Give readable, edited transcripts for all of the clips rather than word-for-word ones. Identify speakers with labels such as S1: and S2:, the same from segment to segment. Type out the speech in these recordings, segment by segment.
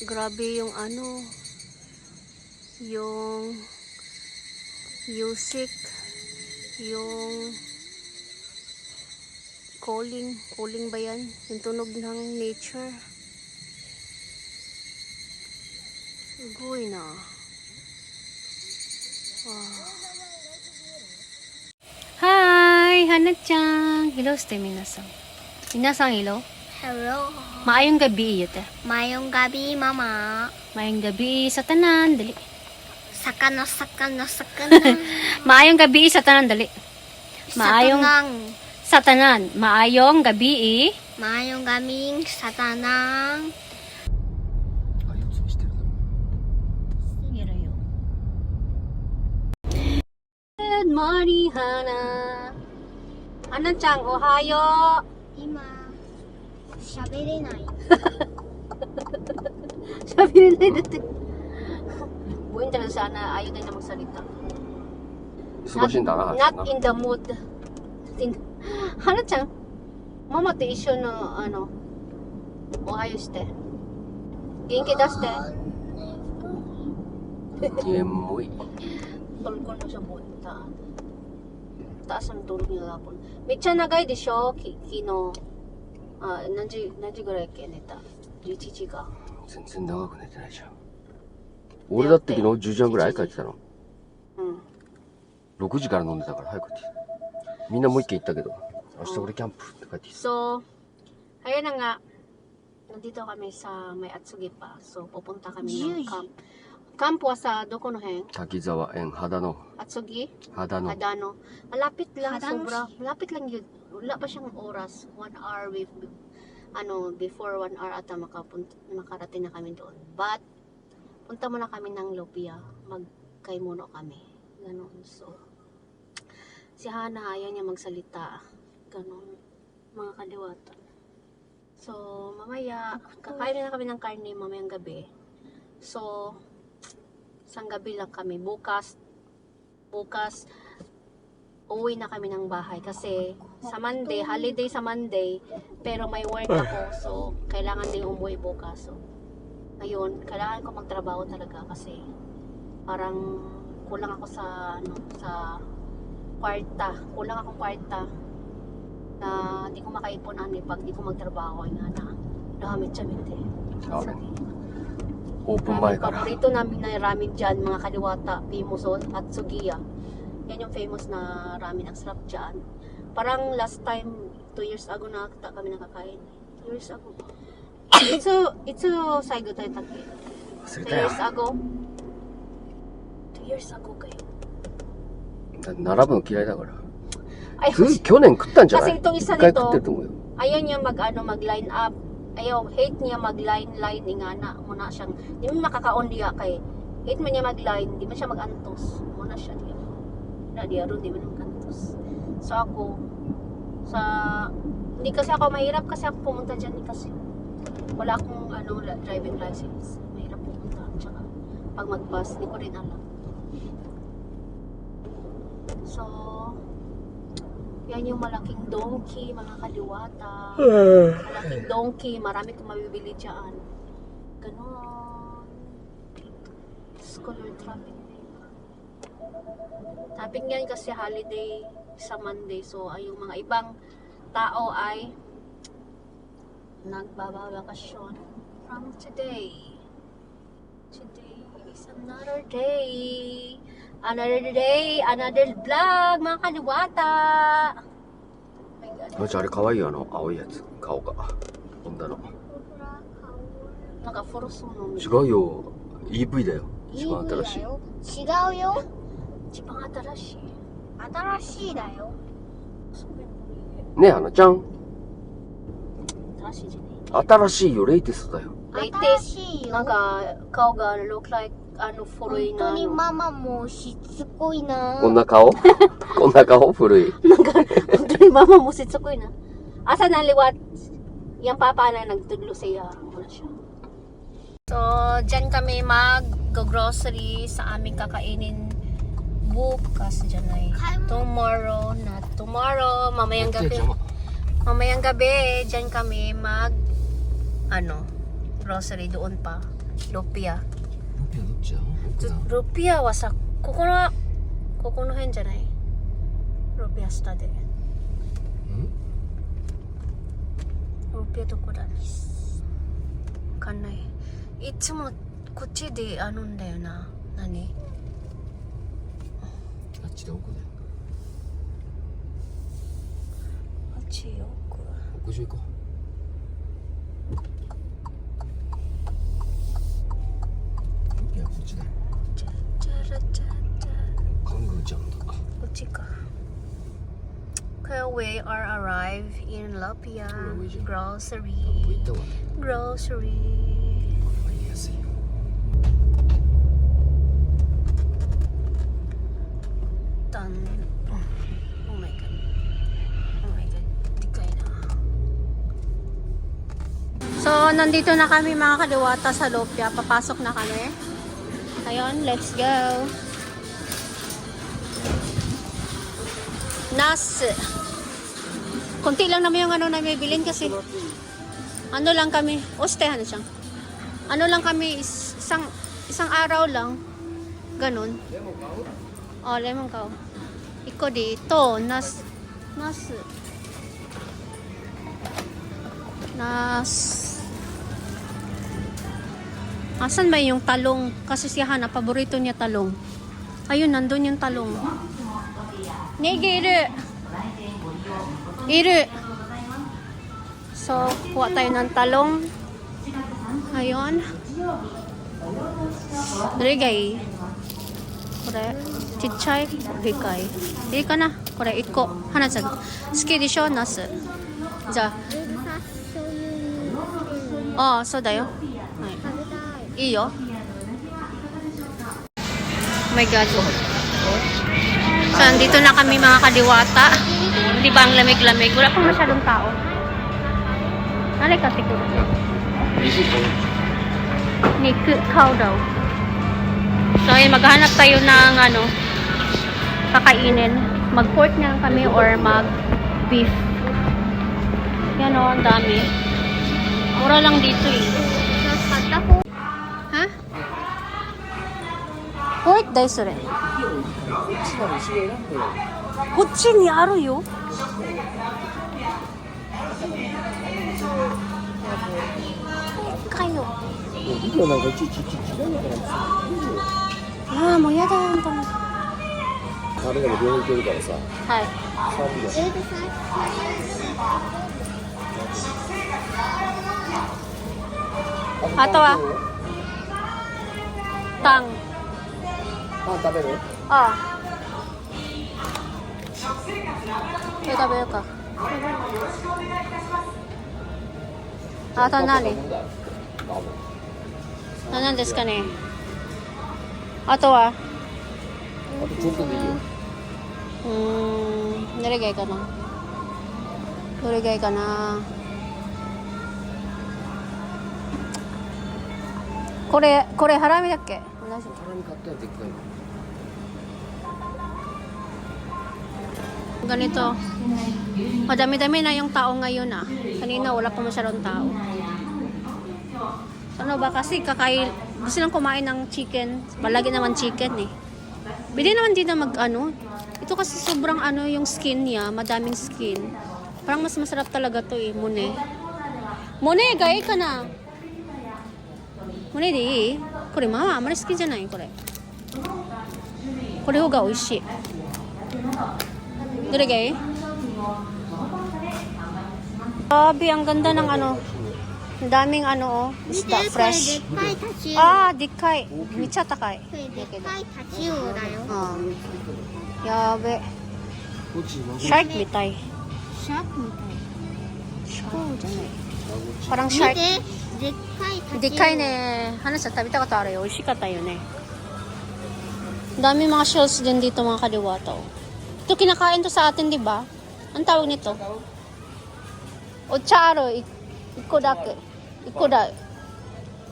S1: Grabe yung ano, yung music, yung calling ba yan? Yung tunog ng nature. Ugoy na. Wow. Hi! Hana-chan! Hello, ste minasan. Minasan, hello?
S2: Hello.
S1: Maayong gabi, yute.
S2: Mayong gabi, Mama.
S1: Maayong gabi sa tanan, dali.
S2: Sakana.
S1: Maayong gabi sa tanan, dali. Maayong sa tanan. Maayong gabi.
S2: Mayong gaming sa tanang.
S1: Good morning, Hana. Hana-chan, ohayo.
S2: Ima, 喋れない.
S1: Sabi nila dati. Buhin talaga sana, ayaw tayo na magsalita.
S3: 忙しいんだな。
S1: Not in the mood. Hana-chan, mama to 一緒の、ohayoして. Genki daste.
S3: 眠い。
S1: Tulog na siya bunta. Taas ang tulog niya lapon. Mecha nagay de sho, kino. Nanjiぐらいけ寝た? 11時か。
S3: 全然長く寝てないじゃん。俺だって昨日10時半ぐらい帰ってたの。6時から飲んでたから早く帰ってきた。みんなもう一軒行ったけど、明日俺キャンプって帰ってきた。
S1: So, ayun na nga. Nandito kami sa may Atsugi pa. So, pupunta kami ng camp. Camp wa sa doko no hen?
S3: 滝沢園秦野。
S1: Atsugi?
S3: 秦野。
S1: Hadano. Malapit lang,
S2: Hadano
S1: sobra. Malapit lang yun. Wala pa siyang oras. 1 hour before 1 hour ata makarating na kami doon. But, punta muna kami ng Lopia. Magkaimuno kami. Ganon. So, si Hana, ayaw niya magsalita. Ganon. Mga kaliwatan. So, mamaya, kakain na kami ng karne mamayang gabi. So, isang gabi lang kami. Bukas, uwi na kami ng bahay. Kasi, sa Monday, holiday sa Monday, pero may work ako. So, kailangan din umuwi bukas. So, ngayon, kailangan ko magtrabaho talaga kasi parang kulang ako sa kwarta. Kulang akong kwarta na hindi ko makaipon pag di ko magtrabaho. Ay nga na, dami siya minte.
S3: オープン前から。
S1: Paborito namin na ramen dyan, mga kaliwata, Pimoson at Sugiya. Yan yung famous na ramen, ang sarap dyan. Parang last time, 2 years ago nakakita kami nakakain. 2 years ago. It's Saigo tayo taki.
S3: 忘れ
S1: 2
S3: たよ
S1: years。ago. 2 years ago kayo.
S3: 並ぶの嫌いだから。
S1: Ay,
S3: 去年食ったんじゃない
S1: kasi itong isa
S3: 一回
S1: nito,
S3: 食ってると思うよ。
S1: ayaw niya mag-line up. Ayaw, hate niya mag-line nga na. Muna siyang, di mo makakaon diya kay. Hate man niya mag-line, di man siya mag-antos. Muna siya diya. Na diya ron, di man mag-antos. So ako, hindi kasi ako mahirap kasi ako pumunta dyan kasi wala akong driving license. Mahirap pumunta. Tsaka, pag mag-bus, di ko rin alam. So, yan yung malaking donkey, mga kaliwata. Malaking donkey, marami kong mabibili dyan. Ganon. Scholar traffic. Traffic yan kasi holiday sa Monday. So, ay yung mga ibang tao ay nagbabakasyon from today. Today is another day. Another day, another vlog, mga kaliwata. Oh my God.
S3: マジあれ可愛いよ、青いやつ。顔が。女の。
S1: Naka-foroso no.
S3: 違うよ。EV だよ。一番新しい。
S2: 違うよ。
S1: Chibang atarashi.
S2: 新しいだよ。
S3: ねえ、花ちゃん。
S1: Atarashi dyan eh.
S3: 新しいよ、レイテストだよ。
S2: 新
S1: Latest,
S2: しいよ。
S1: kao ga look like furoy
S2: 本
S1: na
S2: 当にママもしつこいな。
S3: こんな顔こんな顔古い。
S1: Actually, mama mo sitsukoy na. Asa na liwat? Yung papa na nagtudlo siya. Wala siya. So, dyan kami mag-grocery sa aming kakainin bukas. Dyan ay tomorrow, not tomorrow. Mamayang gabi. Mamayang gabi, dyan kami grocery doon pa. ロピア。
S3: ロピアどっちだ？奥だ。
S1: ロピアはさ、ここの辺じゃない？ロピア下で。ロピアどこだ？わかんない。いつもこっちであるんだよな。何？
S3: あっちで奥だよ。
S1: あっちよ。
S3: 屋上行こう。ロピアこっちだよ。
S1: チャラチャチャ。
S3: カングーちゃんだ。
S1: こっちか。We are arrived in Lopia grocery.
S3: 行ったわ。
S1: Grocery.
S3: これは言いやすいよ。
S1: Done. Oh my god. Oh my god. Tikay na. So, nandito na kami mga kaliwata sa Lopia. Papasok na kami. Ayun, let's go. Nas. Kunti lang naman yung ano na may bilhin kasi ano lang kami, ostehan siya. Ano lang kami, isang araw lang. Ganun. Oh, lemon kao. Iko dito, nas. Asan ba yung talong? Kasi siya Hana, paborito niya talong. Ayun, nandun yung talong. Negi iru. So, kuha tayo ng talong. Ayun. Rigay. Kore, chichai, rigay. Iri ka na. Kore, itko. Hana-chan. Suki desho, nasu. Ja.
S2: そういうの
S1: ああ、そうだよ。はい。
S2: 食べたい。
S1: いいよ。Oh my God. So, andito na kami mga kadiwata. Di ba ang lamig-lamig? Wala pang masyadong tao. Alay ka, siguro. Niku, cow daw. So, ayun, maghanap tayo ng kakainin. Mag-pork na lang kami or mag-beef. Yan o, ang dami. Mura lang dito eh. Ha? Pork dai, sore. こっちにあるよ。かよ。
S3: なんかいちいち違うのかな。
S1: ああ、もうやだよ、本当に。
S3: あれでも病院行けるからさ。
S1: はい。あとはタン。
S3: パン食べる？
S1: ああ。これ食べようか。あと何？何ですかね。あとは
S3: あとちょっとでいいよ。
S1: どれがいいかな。どれがいいかな。これハラミだっけ？同じ。
S3: ハラミ買ったよ、でっかいの。
S1: Ganito. Madami-dami na yung tao ngayon ah. Kanina wala pa masyadong tao. Ano ba kasi gusto lang kumain ng chicken. Palagi naman chicken eh. Pwede naman din na ito kasi sobrang yung skin niya, madaming skin. Parang mas masarap talaga to eh, mune. Mune, gaya ka na. Mune de ii? Kore mama, amari suki janai kore. Kore hoga oishii. Dore gaya? Grabe, ang ganda ng ang daming isda, fresh. Ah, dikai. Micha takai.
S2: これでっかいタチウオだよ。
S1: Yabe.
S3: こっちマグロ。
S1: Shark mitai.
S2: シャークみたい。
S1: Shark janai. Parang shark.
S2: 見て、でっかいタチウオ。
S1: でかいね。Hana sa tabi taあるよ。美味しかったよね。Dami mga shells din dito mga kadiwata. Ito kinakain to sa atin, di ba? Ang tawag nito? Ocharo, ikodake.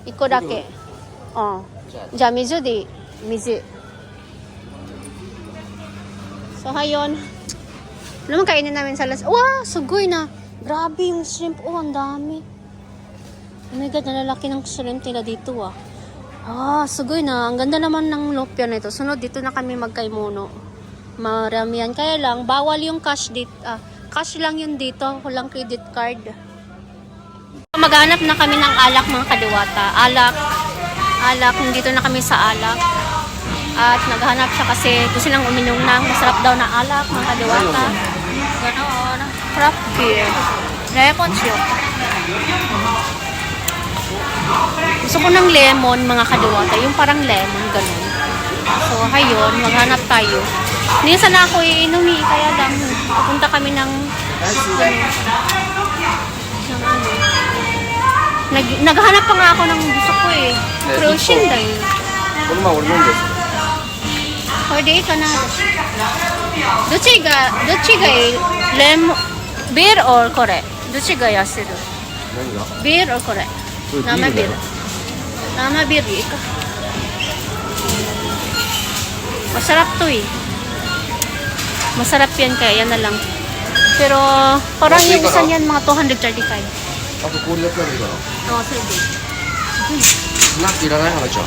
S1: Ikodake. Oh. Ja, mizu di. Mizu. So, hayon. Ano naman kainin namin sa Wow, sugoy na. Grabe yung shrimp. Oh, ang dami. Oh my God, nalalaki ng shrimp nila dito ah. Sugoy na. Ang ganda naman ng lopia na ito. Sunod, dito na kami magkaimuno. Maramihan. Kaya lang, bawal yung cash dito. Cash lang yun dito. Walang credit card. Maghanap na kami ng alak, mga kadiwata. Alak. Nandito na kami sa alak. At naghanap siya kasi gusto lang uminom ng masarap daw na alak, mga kadiwata. Ganoon. Craft beer. Lemon siyo. Gusto ko ng lemon, mga kadiwata. Yung parang lemon, ganun. So, ayun, maghanap tayo. Minsan na ako iinumin, kaya lang, pupunta kami ng naghanap pa nga ako ng gusto ko eh. Frozen dahil.
S3: この前俺飲んでる。
S1: Pwede ka na. Dochi ga lemon, beer or kore? Dochi ga yasiru?
S3: 何が？
S1: Beer or kore?
S3: これビー
S1: Nama
S3: ルだ
S1: beer.
S3: よ。
S1: Nama beer ka. Masarap to eh. Masarap yan kaya yan na lang. Pero parang yung isa niyan mga 235.
S3: あと氷だけあるから。
S1: Oo, sige.
S3: スナックいらない花ちゃん。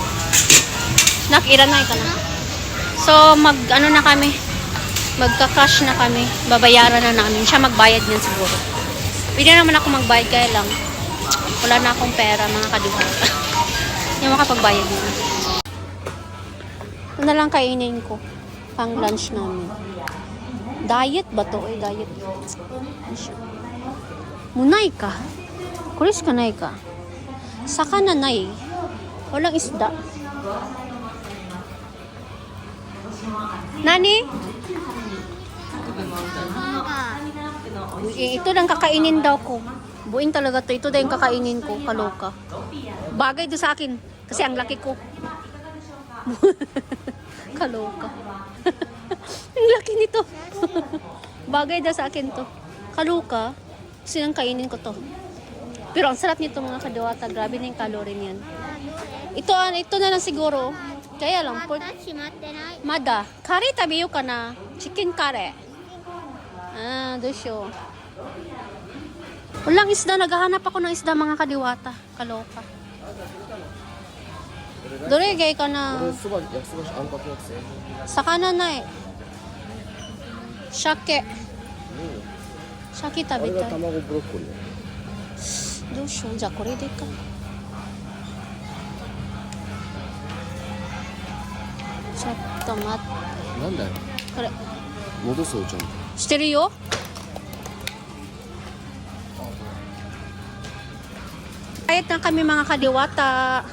S1: Snack, iranay ka na. So, ano na kami. Magka-cash na kami. Babayaran na namin. Siya magbayad niyan siguro. Pwede naman ako magbayad kaya lang. Wala na akong pera, mga kadiwata. Yung makapagbayad na. Ito na lang kainin ko. Pang lunch namin. Diet ba to? Diet. Munay ka. Kuris ka nai ka. Saka na nai. Walang isda. Nani? Ito lang kakainin daw ko. Buing talaga to. Ito daw yung kakainin ko. Kaloka. Bagay do sa akin. Kasi ang laki ko. Kaloka. Ang laki nito. Bagay daw sa akin to. Kaloka. Kasi nang kainin ko to. Pero ang sarap nito, mga kadiwata. Grabe na yung calorie niyan. Ito na lang siguro. Kaya lang.
S2: また閉まってない
S1: Mada, kare tabiyo ka na. Chicken kare. Dosyo. Walang isda. Naghahanap ako ng isda, mga kadiwata. Kaloka. Dore gay ka na.
S3: 俺そば焼きそばあんかけやつ。
S1: Sakana na eh. Shake. Shake
S3: あれが
S1: tabita.
S3: 卵ブロッコリー。
S1: Dosyo. Ja, kore de ka. Chatto mat.
S3: なんだよ。
S1: これ。
S3: 戻そうちゃんと。
S1: してるよ。Kahit na kami, mga kadiwata.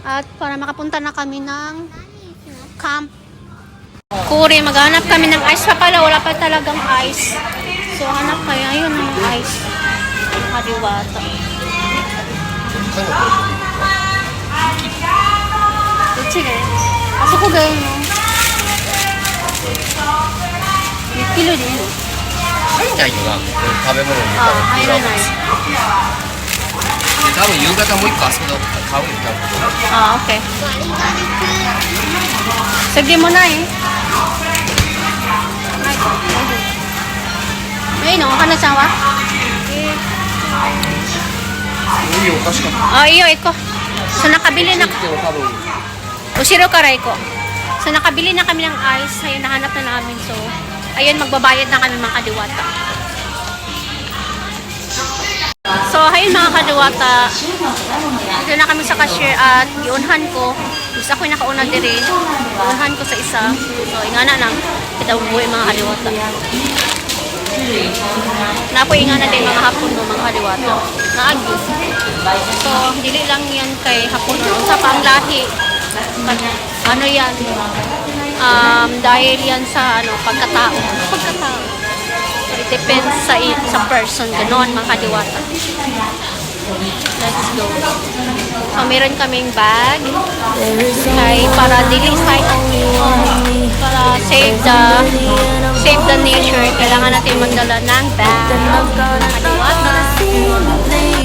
S1: At para makapunta na kami ng camp. Kuri, maghanap kami ng ice pa pala. Wala pa talagang ice. So, hanap kayo. Ayun na yung ice. Mga kadiwata. Sige. Pasok ko ganyan, no? 1 kilo din.
S3: 入んないよな。食べ物に。
S1: 入らない。
S3: 多分夕方もう一個あそこで買うんだけど。
S1: Okay. Sige mo na eh. Ay, no, ka na sawa?
S3: いいおかしかった。
S1: Iyo, iko. So, nakabili na,
S3: でも多分
S1: usiro ka ray ko. So, nakabili na kami ng ice. Ayun, nahanap na namin. So, ayun, magbabayad na kami, mga kadiwata. So, ayun, mga kadiwata. Dito na kami sa cashier at iunhan ko. Gusto ako yung nakauna din rin. Iunhan ko sa isa. So, ingana lang. Kita buhay, mga kadiwata. Napo ingana din mga hapon mo, mga kadiwata. Naagi. So, dili lang yan kay hapon. Sa pang lahi. Ano yan? Dahil yan sa pagkatao. Pagkatao. So, it depends sa person. Ganon, mga kadiwata. Let's go. So, meron kaming bag. Kay para dili sa para save the nature. Kailangan natin magdala ng bag. Kadiwata.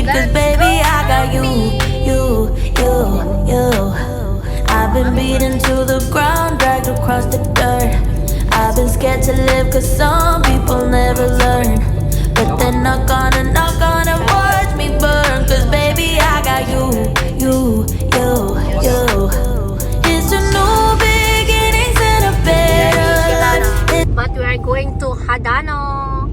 S4: Cause baby I got you. I've been beaten to the ground, dragged across the dirt. I've been scared to live cause some people never learn. But they're not gonna watch me burn. Cause baby I got you.
S1: going to Hadano.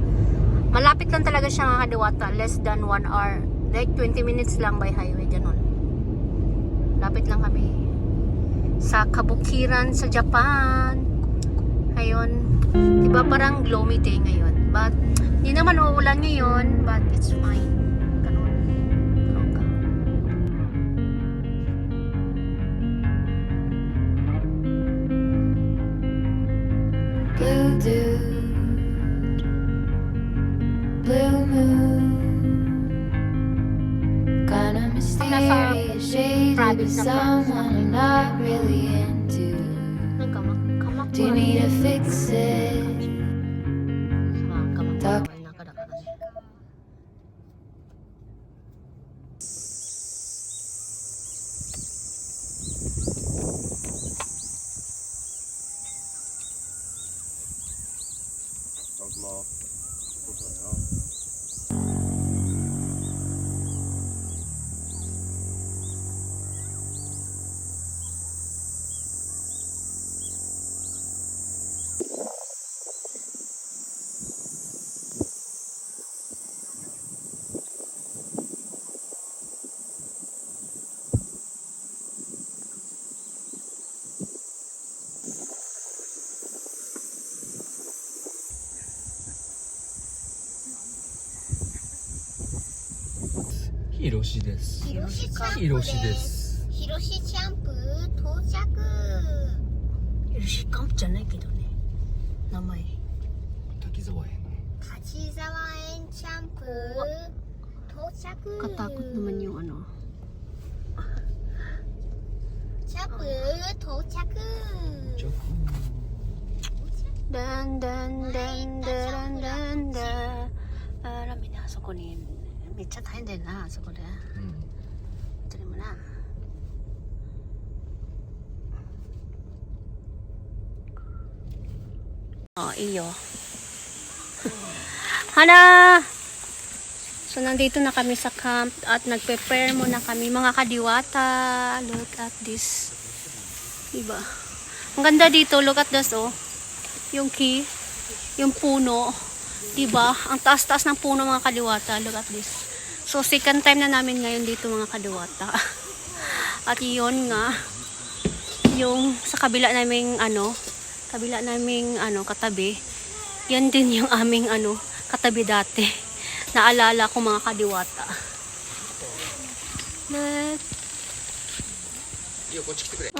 S1: Malapit lang talaga siya mga kadiwata. Less than 1 hour. Like 20 minutes lang by highway. Ganun. Lapit lang kami. Sa kabukiran sa Japan. Ayun. Diba parang gloomy day ngayon. But, hindi naman uulan ngayon. But, it's fine. Ganun. Longga.
S4: Blue dude, blue moon, kinda mysterious shade of someone I'm not really into.
S1: Nagkamak
S4: Do you need to fix it?
S1: Kamak.
S3: Hiroshi です。
S2: ヒロシ
S3: Hiroshi です。
S2: ヒロシキャンプ到着。
S1: ヒロシキャンプじゃないけどね。名前。
S3: 滝沢園。
S2: 滝沢園キャンプ到着。
S1: Katakot naman yung ano.
S2: キャンプ到着。
S1: Dan dan dan dan dan dan. Marami na so ko ni. めっちゃ大変だよな、そこで。それもな。Oh, iyo. Hana! So, nandito na kami sa camp at nag-prepare muna kami. Mga kadiwata. Look at this. Diba? Ang ganda dito. Look at this, oh. Yung key. Yung puno. Diba? Ang taas-taas ng puno, mga kadiwata. Look at this. So, second time na namin ngayon dito, mga kadiwata. At yun nga, yung sa kabila naming katabi, yan din yung aming katabi dati. Naalala ko, mga kadiwata.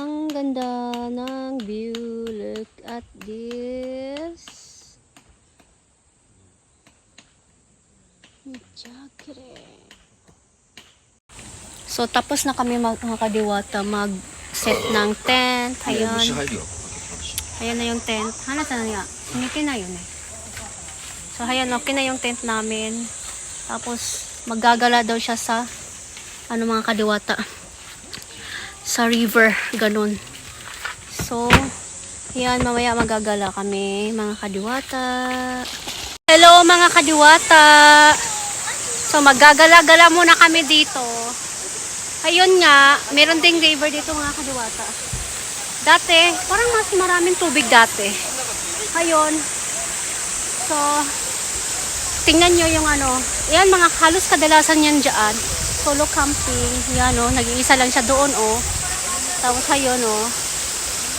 S1: Ang ganda ng view. Look at this. So, tapos na kami mga kadiwata mag-set ng tent. Ayan. Ayan na yung tent. Hanata na niya. Siniki na yun eh. So, ayan. Okay na yung tent namin. Tapos, maggagala daw siya sa mga kadiwata. Sa river. Ganun. So, ayan. Mamaya magagala kami. Mga kadiwata. Hello mga kadiwata. So, maggagala-gala muna kami dito. Ayun nga, meron ding river dito mga kadiwata. Dati, parang mas maraming tubig dati. Ayun. So, tingnan nyo yung yan mga halos kadalasan yan dyan. Solo camping. Yan nag-iisa lang siya doon Tapos ayun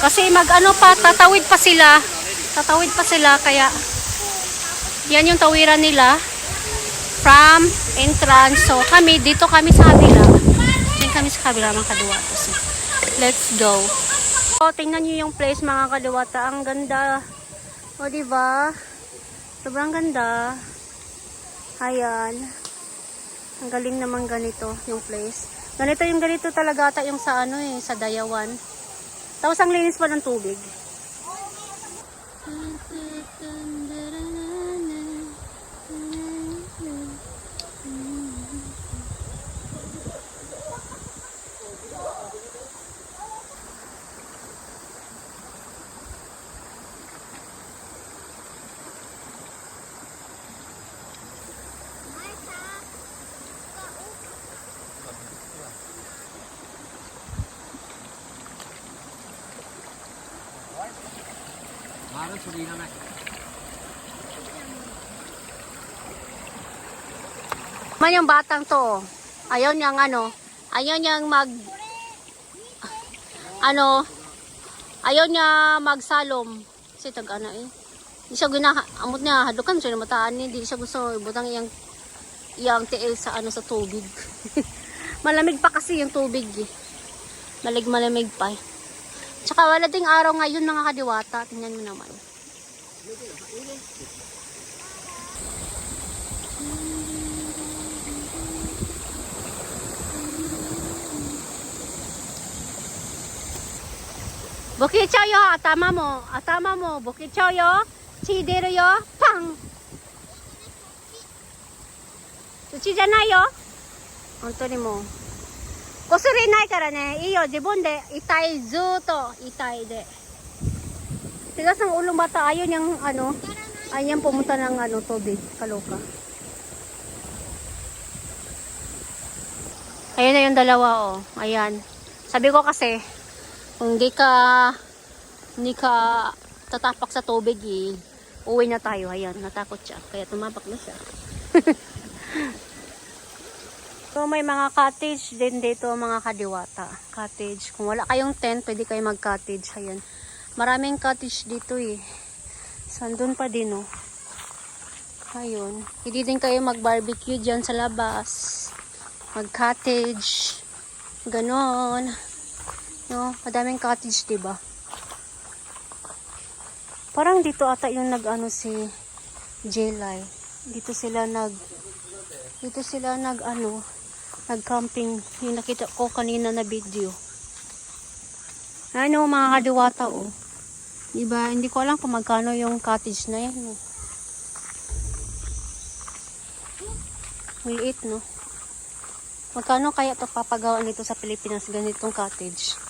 S1: Kasi tatawid pa sila. Tatawid pa sila kaya yan yung tawiran nila. From entrance. So, dito kami sa kabila. Kami sa kabila mga kadiwata. So, let's go. So, tingnan nyo yung place mga kadiwata. Ang ganda. O, diba? Sobrang ganda. Ayan. Ang galing naman ganito yung place. Ganito talaga ata yung sa sa Dayawan. Tapos ang linis pa ng tubig. Man yung batang to, ayaw niyang ayaw niyang ayaw niya magsalom. Kasi Di siya amot niya, hadukan siya na mataan ni, di siya gusto ibutang iyang tiil sa sa tubig. Malamig pa kasi yung tubig eh. Malamig pa eh. Tsaka wala ding araw ngayon mga kadiwata, tingnan mo naman. Bukit choyo, atama mo, bukit choyo, chidero yo, pang. Suchi janayo. Honto ni mo. Kusuri nai kara ne, iyo jibon de itai zuto, itai de. Tigas ng ulong bata ayon yung ayan pumunta ng tubig, kaloka. Ayun na yung dalawa oh, ayan. Sabi ko kasi kung hindi ka tatapak sa tubig uwi na tayo. Ayan, natakot siya. Kaya tumapak na siya. So, may mga cottage din dito mga kadiwata. Cottage. Kung wala kayong tent, pwede kayo mag-cottage. Ayan. Maraming cottage dito eh. Sandun pa din oh. Ayun. Hindi din kayo mag-barbecue dyan sa labas. Mag-cottage. Ganon. No, madaming cottage, 'di ba? Parang dito ata yung si Jelay. Dito sila nag-camping. Yung nakita ko kanina na video. Ano mga kadiwata oh. 'Di ba? Hindi ko alam kung magkano yung cottage na 'yan. No? Maliit, no? Magkano kaya ito papagawa nito sa Pilipinas ganitong cottage?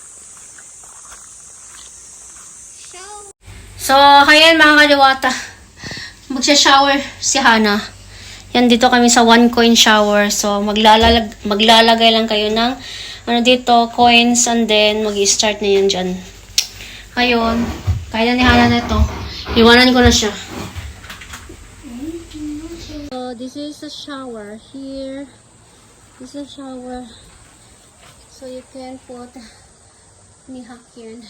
S1: So, ayan mga kaliwata. Magsha-shower si Hana. Yan, dito kami sa 1 coin shower. So, maglalagay lang kayo ng dito, coins, and then mag-i-start na yan dyan. Ayun. Kaya ni Hana na ito. Iwanan ko na siya. So, this is the shower here. This is a shower. So, you can put nihak here.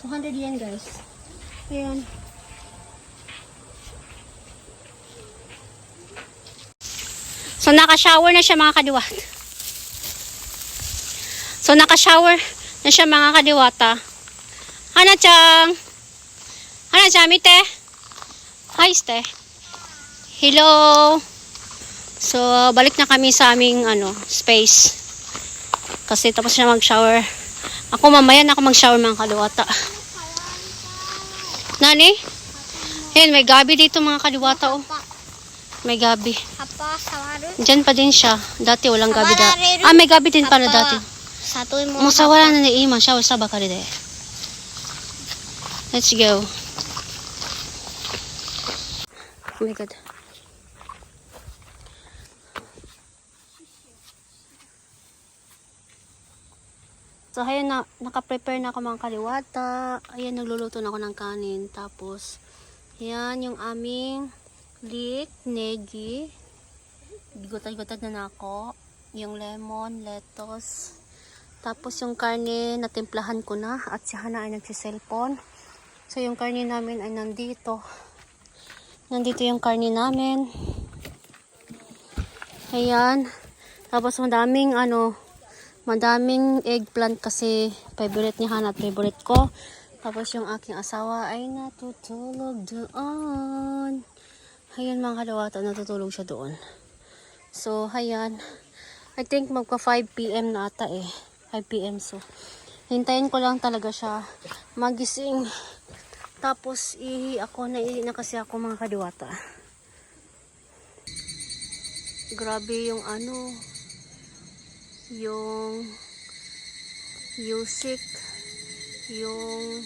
S1: 200 yen, guys. Ayan. So, naka-shower na siya mga kadiwata. Hana-chan! Hana-chan, mite! Hi, ste! Hello! So, balik na kami sa aming space. Kasi tapos na mag-shower. Ako mamaya na ako mag-shower mga kadiwata. Nani? Ayan, may gabi dito mga kadiwata oh. May gabi.
S2: Papa, sawaru.
S1: Diyan pa din siya. Dati walang gabi may gabi din pala dati.
S2: Satu mo.
S1: Musawara na ni Ima. Shower sa bakari de. Let's go. Oh my God. So, ayan na, naka-prepare na ako mga kaliwata. Ayan, nagluluto na ako ng kanin. Tapos, ayan yung aming leek, negi. Gutad-gutad na ako. Yung lemon, lettuce. Tapos, yung karne, natimplahan ko na. At si Hana ay nagsiselfon. So, yung karne namin ay nandito. Nandito yung karne namin. Ayan. Tapos, madaming eggplant kasi favorite ni Hana at favorite ko. Tapos yung aking asawa ay natutulog doon. Ayan mga kalawata, natutulog siya doon. So, ayan. I think magpa 5 PM na ata eh. 5 PM so. Hintayin ko lang talaga siya magising. Tapos naihi na kasi ako mga kadiwata. Grabe yung yung music, yung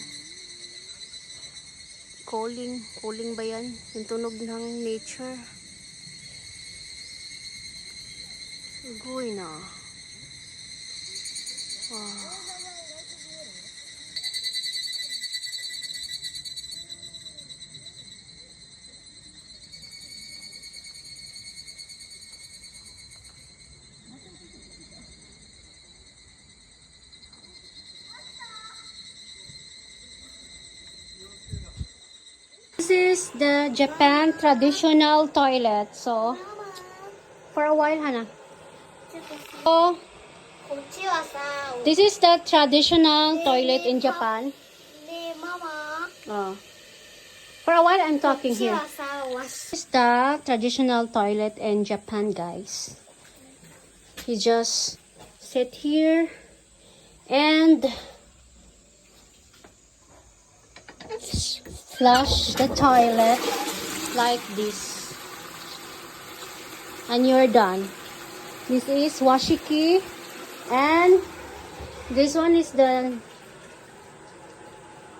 S1: calling ba yan? Yung tunog ng nature. Ugoy na. Wow. is the Japan traditional toilet. So, for a while, Hana. So,
S2: こっちはさ、
S1: this is the traditional toilet in Japan.
S2: ねえママ、
S1: Oh. For a while, I'm
S2: こっ
S1: talking
S2: ち
S1: here.
S2: はさ、わし
S1: This is the traditional toilet in Japan, guys. You just sit here and flush the toilet like this. And you're done. This is washiki. And this one is the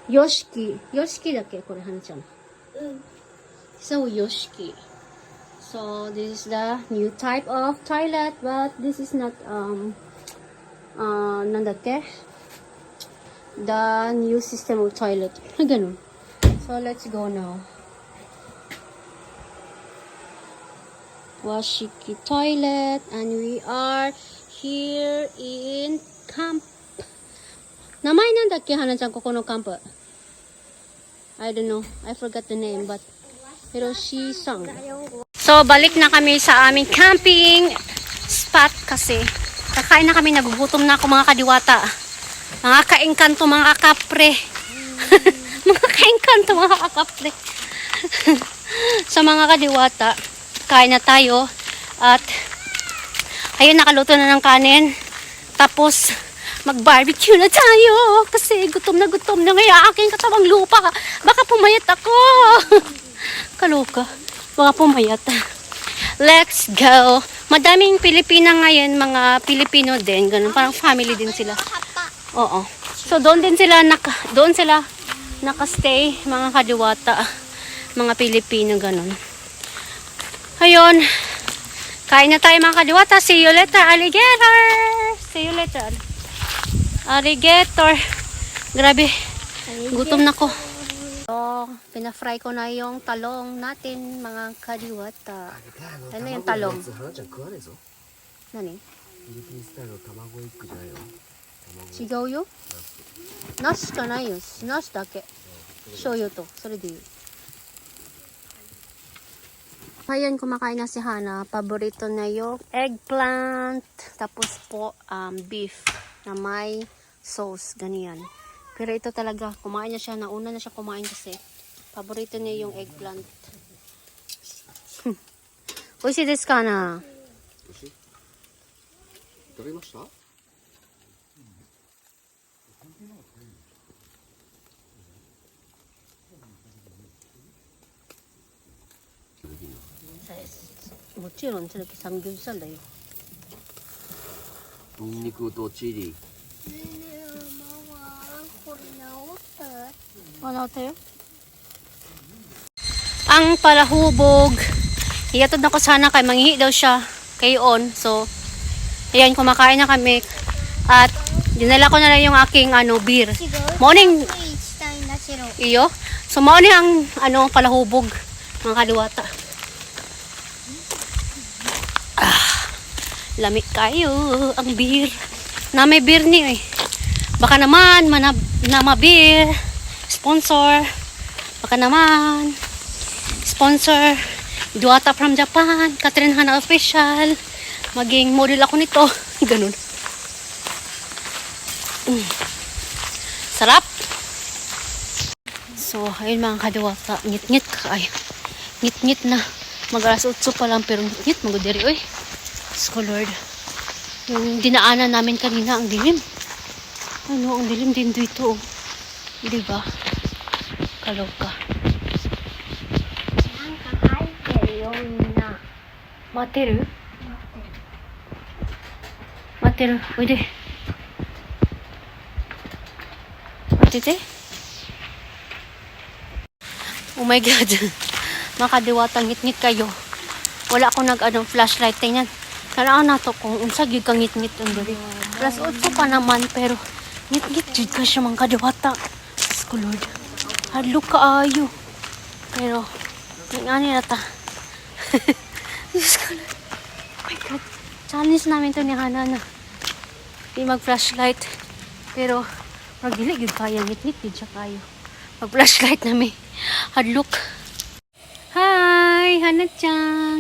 S1: yoshiki. Yoshiki だっけこれ、はなちゃん。So yoshiki. So this is the new type of toilet, but this is not なんだっけ? The new system of toilet. Ganun. So let's go now. Washiki toilet, and we are here in camp. 名前なんだっけ、はなちゃん、ここのキャンプ。I don't know. I forgot the name, but Hiroshi-san. So, balik na kami sa aming camping spot kasi kakain na kami, nagugutom na ako mga kadiwata. Mga kaengkanto, mga kapre. Mga kaengkanto, mga kapre. Sa mga kadiwata, kain na tayo at ayun, nakaluto na ng kanin. Tapos, mag-barbecue na tayo kasi gutom na ngayon aking katawang lupa. Baka pumayat ako. Kaloka. Baka pumayat. Let's go. Madaming Pilipina ngayon, mga Pilipino din. Ganun, parang family din sila. Oo. So, doon sila nakastay, mga kadiwata. Mga Pilipino, ganun. Ayun. Kain na tayo mga kadiwata. See you later, alligator. See you later. Alligator. Grabe. Gutom na ko. So, pinafry ko na yung talong natin, mga kadiwata. Ano yung talong?
S3: 花ちゃん食わねえぞ。
S1: Nani?
S3: フィリピンスタイルの卵エッグじゃないよ。
S1: 違うよ。なししかないよ。なしだけ。醤油と。それでいい。Ayan, kumakain na si Hana. Paborito na yung eggplant. Tapos po, beef na may sauce. Ganyan. Pero ito talaga, kumain na siya. Nauna na siya kumain kasi. Paborito niya yung eggplant. Oishii desu ka na?
S3: 食べました？
S1: もちろん、저렇게 삼겹살だよ。
S3: ニンニクとチリ。
S1: Ano tayo? Ang palahubog. Iyatod na ko sana kay manghihi daw siya kay On. So, ayan, kumakain na kami. At dinala ko na lang yung aking beer. Morning. Iyo. So, morning ang palahubog. Mga kaliwata. Lamig kayo ang beer. Na may beer ni eh. Baka naman na beer. Sponsor. Baka naman. Sponsor. Diwata from Japan. Catherine Hana official. Maging model ako nito. Ganun. Sarap. So, ayun mga kadiwata. Ngit-ngit kayo. Ngit-ngit na. Mag-alas 8 pa lang pero ngit-ngit. Magudiri oy. So, Lord. Yung dinaanan namin kanina ang dilim. Ano, ang dilim din dito. Diba? Kaloka. Materu? Materu. Uide. Matete? Oh my God. Makadiwata, ngit-ngit kayo. Wala akong flashlight. Tingnan. Karaan na to kung unsa gyud kang ngit-ngit diri. Plus 8 pa naman pero ngit-ngit jud ka siya mga kadiwata. Diyos ko Lord. Hadlo kaayo. Pero ngani na ta. Diyos ko Lord. Oh my God. Challenge namin to ni Hana na. Di mag-flashlight. Pero magdili gyud kaya ngit-ngit gyud siya kayo. Mag-flashlight namin. Hadlok.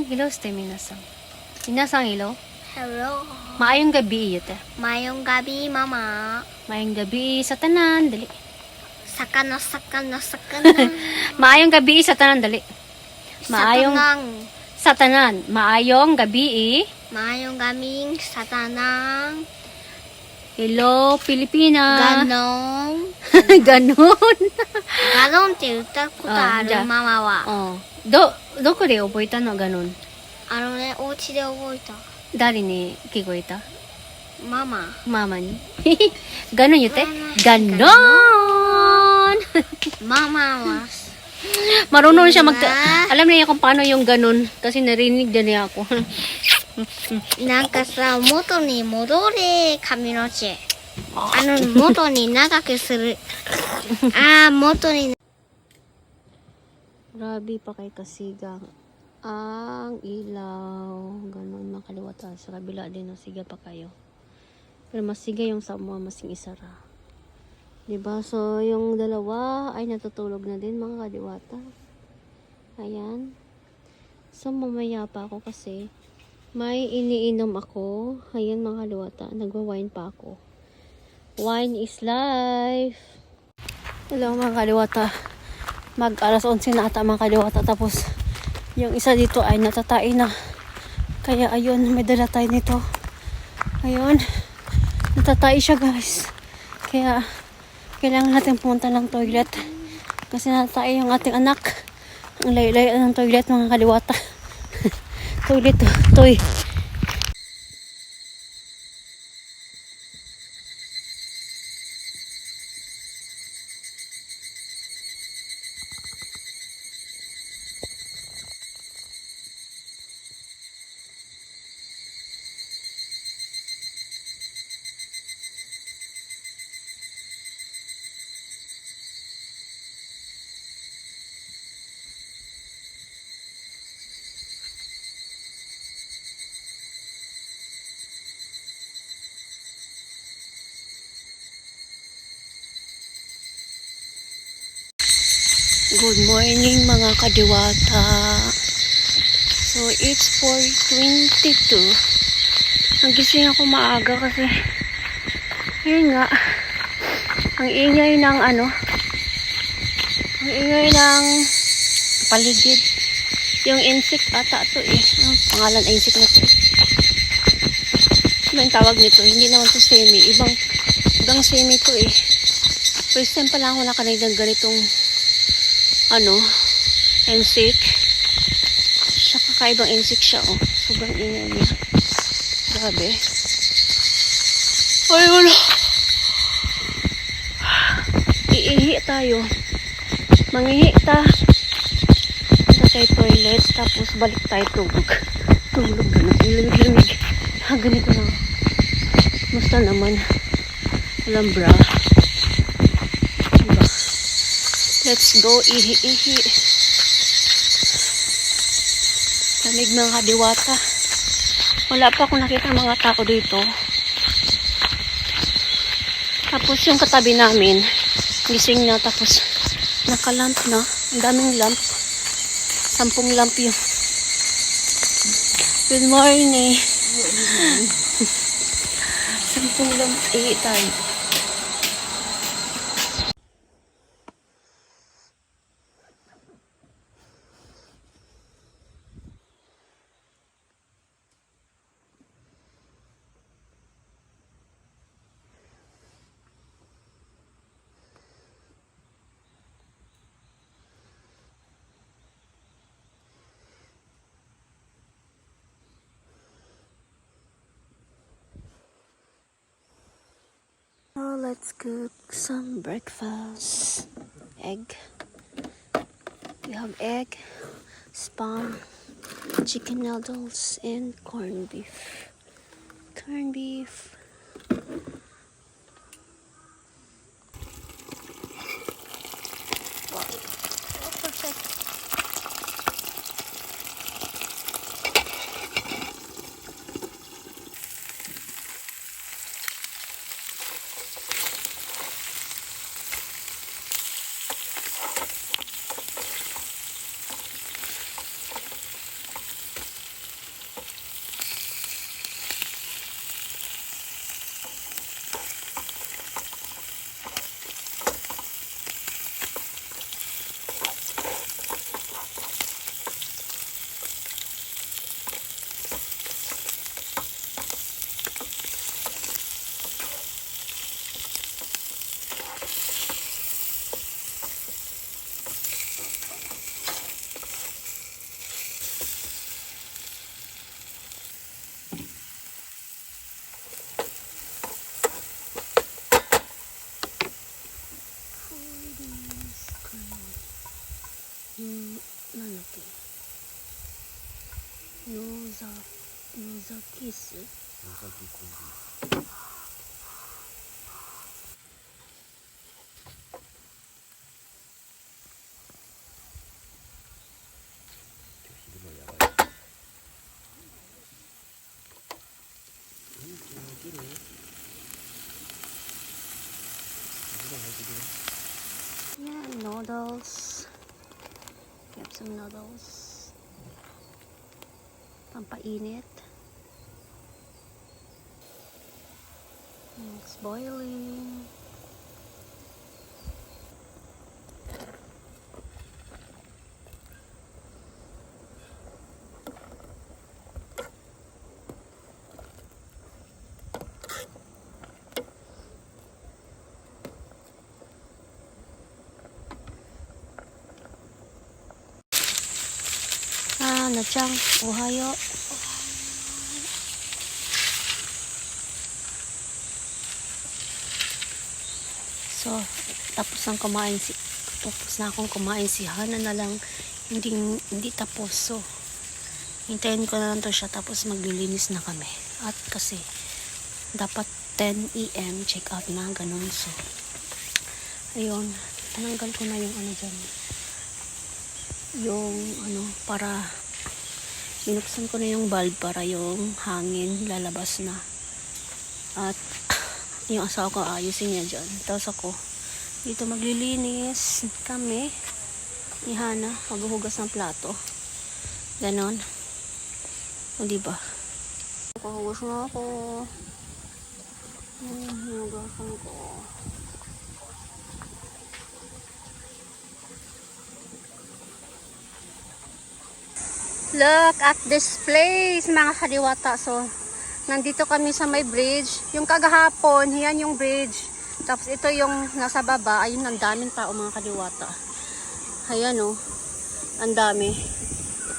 S1: Hello, ste minasan. Minasan, hello.
S2: Hello.
S1: Maayong gabi, yute.
S2: Mayong gabi, mama.
S1: Maayong gabi sa tanan, dali.
S2: Sakana.
S1: Maayong gabi sa tanan, dali. Maayong sa tanan. Maayong gabi.
S2: Maayong gaming sa tanang.
S1: Hello, Pilipina.
S2: Ganon.
S1: Ganon.
S2: Ganon って言ったことある、
S1: じゃあ
S2: ママは。
S1: どこで覚えたのガノン。
S2: あのね、お家で覚えた。
S1: 誰に聞こえた？
S2: ママ。
S1: ママに。ガノン言って。ガノン
S2: Mama was.
S1: Marunong siya alam niya kung paano yung ganon. Kasi narinig din niya ako.
S2: なんかさ、元に戻れ、髪の毛。元に長くする。元に。
S1: Grabe pa kay Kasigang. Ang ilaw. Ganon makaliwata. Sa kabila din ng siga pa kayo. Pero mas siga yung sa mga masing isara. Diba? So, yung dalawa ay natutulog na din mga kadiwata. Ayan. So, mamaya pa ako kasi may iniinom ako. Ayan mga kadiwata. Nagwa-wine pa ako. Wine is life. Hello mga kadiwata. Mag alas 11 na ata mga kadiwata. Tapos, yung isa dito ay natatai na. Kaya ayun, may dala tayo nito. Ayun. Natatai siya guys. Kaya, kailangan natin pumunta ng toilet. Kasi natatai yung ating anak. Ang layo-layo ng toilet mga kadiwata. Toilet, toy. Good morning mga kadiwata. So it's 4:22. Nagising ako maaga kasi yun nga ang ingay ng ang ingay ng paligid. Yung insect ata to pangalan ay insect na to. Ano yung tawag nito? Hindi naman to semi. Ibang semi to First time pa lang ako nakarinig ng ganitong insect. Siya kakaibang insect siya, Sobrang ingay niya. Grabe. Ay, wala. Iihi tayo. Mangihi ta. Punta tayo toilet, tapos balik tayo tulog. Tulog ganun. Lamig-lamig. Ganito na. Musta naman. Walang bra. Let's go, ihi-ihi. Lamig mga kadiwata. Wala pa akong nakita mga tao dito. Tapos yung katabi namin, gising na, tapos nakalamp na. Ang daming lamp. 10 lamp yun. Good morning. 10 lamp. Ihi tayo. So let's cook some breakfast. Egg. We have egg, spam, chicken noodles, and corned beef. Corned beef. Wow. Oh, perfect. 紫キス。Yeah, noodles. We have some noodles. Pampainit. It's boiling. Nachang, ohayo. So, tapos na akong kumain si Hana na lang hindi tapos. So, hintayin ko na lang to siya tapos maglilinis na kami. At kasi dapat 10 AM check out na ganun. So, ayun, tinanggal ko na yung ano dyan. Yung ano, para binuksan ko na yung bulb para yung hangin lalabas na. At yung asawa ko ayusin niya dyan. Tapos ako dito maglilinis kami ni Hana, maghuhugas ng plato. Ganon. O diba? Nakahugas na ako. Hinugasan ko. Look at this place, mga kadiwata. So, nandito kami sa may bridge. Yung kagahapon, yan yung bridge. Tapos ito yung nasa baba. Ayun, ang daming tao, mga kadiwata. Ayan o. Ang dami.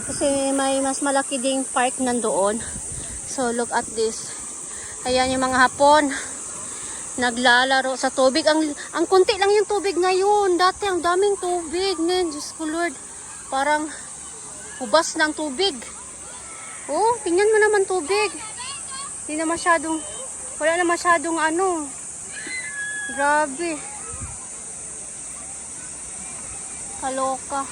S1: Kasi may mas malaki ding park nandoon. So, look at this. Ayan yung mga hapon. Naglalaro sa tubig. Ang kunti lang yung tubig ngayon. Dati ang daming tubig. Ngayon, Diyos ko Lord. Parang hubas ng tubig. Oh, tingnan mo naman tubig. Hindi na masyadong, wala na masyadong ano. Grabe. Kaloka.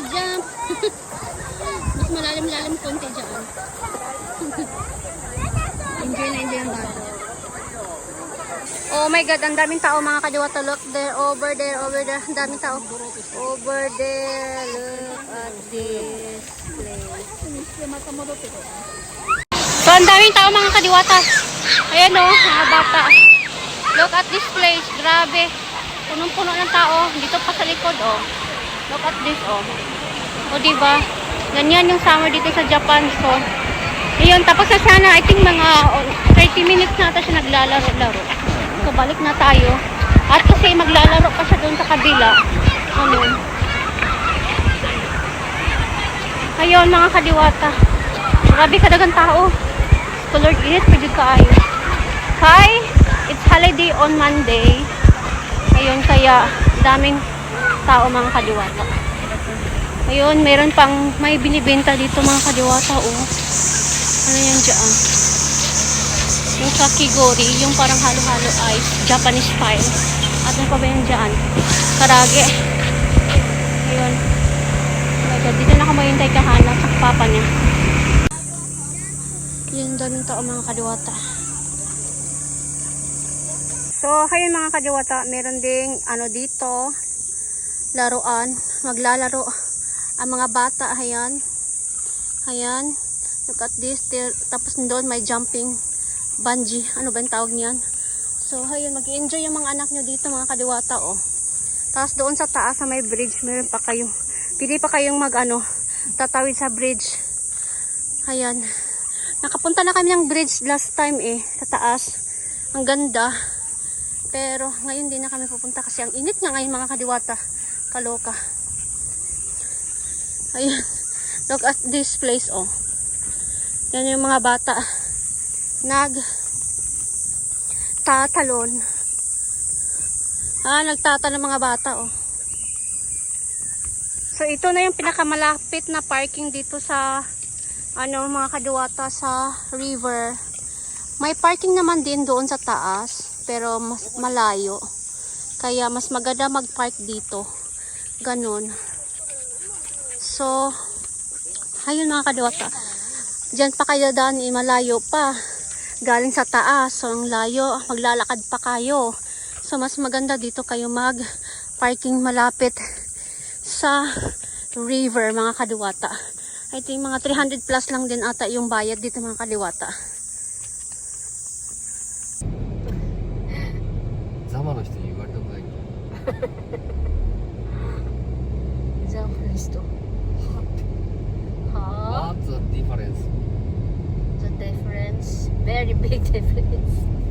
S1: Jump. Mas malalim-lalim konti dyan. Enjoy ang bata. Oh my God, ang daming tao, mga kadiwata. Look there, over there. Ang daming tao. Over there, look at this place. So, ang daming tao, mga kadiwata. Ayan o, mga bata. Look at this place, grabe. Punong-puno ng tao. Dito pa sa likod, oh. Look at this, oh. O, diba? Ganyan yung summer dito sa Japan. So, ayun. Tapos na sana, I think mga 30 minutes na ata siya naglalaro-laro. So, balik na tayo. At kasi maglalaro pa siya doon sa kabila. Ayun. Ayun, mga kadiwata. Grabe kadagang tao. So, Lord, init pa dyan kaayo. Hi! It's holiday on Monday. Ayun, kaya daming tao, mga kadiwata. Ayun, meron pang may binibenta dito, mga kadiwata. Oh. Ano yan dyan? Yung kakigori, yung parang halo-halo ice, Japanese style. At ano pa ba yung dyan? Karage. Ayun. Oh my God, dito na kamayintay kahana sa papa niya. Yun, daming tao, mga kadiwata. So, ayun, mga kadiwata, meron ding ano dito, laruan, maglalaro ang mga bata. Ayan. Look at this. Tapos doon may jumping bungee. Ano ba yung tawag niyan? So, ayun, mag-enjoy yung mga anak nyo dito, mga kadiwata, oh. Tapos doon sa taas, sa may bridge, meron pa kayo. Pili pa kayong tatawid sa bridge. Ayan. Nakapunta na kami ng bridge last time sa taas. Ang ganda. Pero, ngayon din na kami pupunta kasi ang init nga ngayon, mga kadiwata. Kaloka. Ayan. Look at this place, oh. Yan yung mga bata. Nagtatalon. Nagtatalon mga bata, oh. So, ito na yung pinakamalapit na parking dito sa, mga kadiwata sa river. May parking naman din doon sa taas, pero mas malayo. Kaya, mas maganda mag-park dito. Ganun. So, ayun mga kadiwata. Diyan pa kayo daan, malayo pa. Galing sa taas. So, ang layo. Maglalakad pa kayo. So, mas maganda dito kayo mag-parking malapit sa river, mga kadiwata. I think mga 300 plus lang din ata yung bayad dito, mga kadiwata.
S3: ザマの人に言われたことないけど
S1: Example
S3: What's the difference?
S1: The difference, very big difference.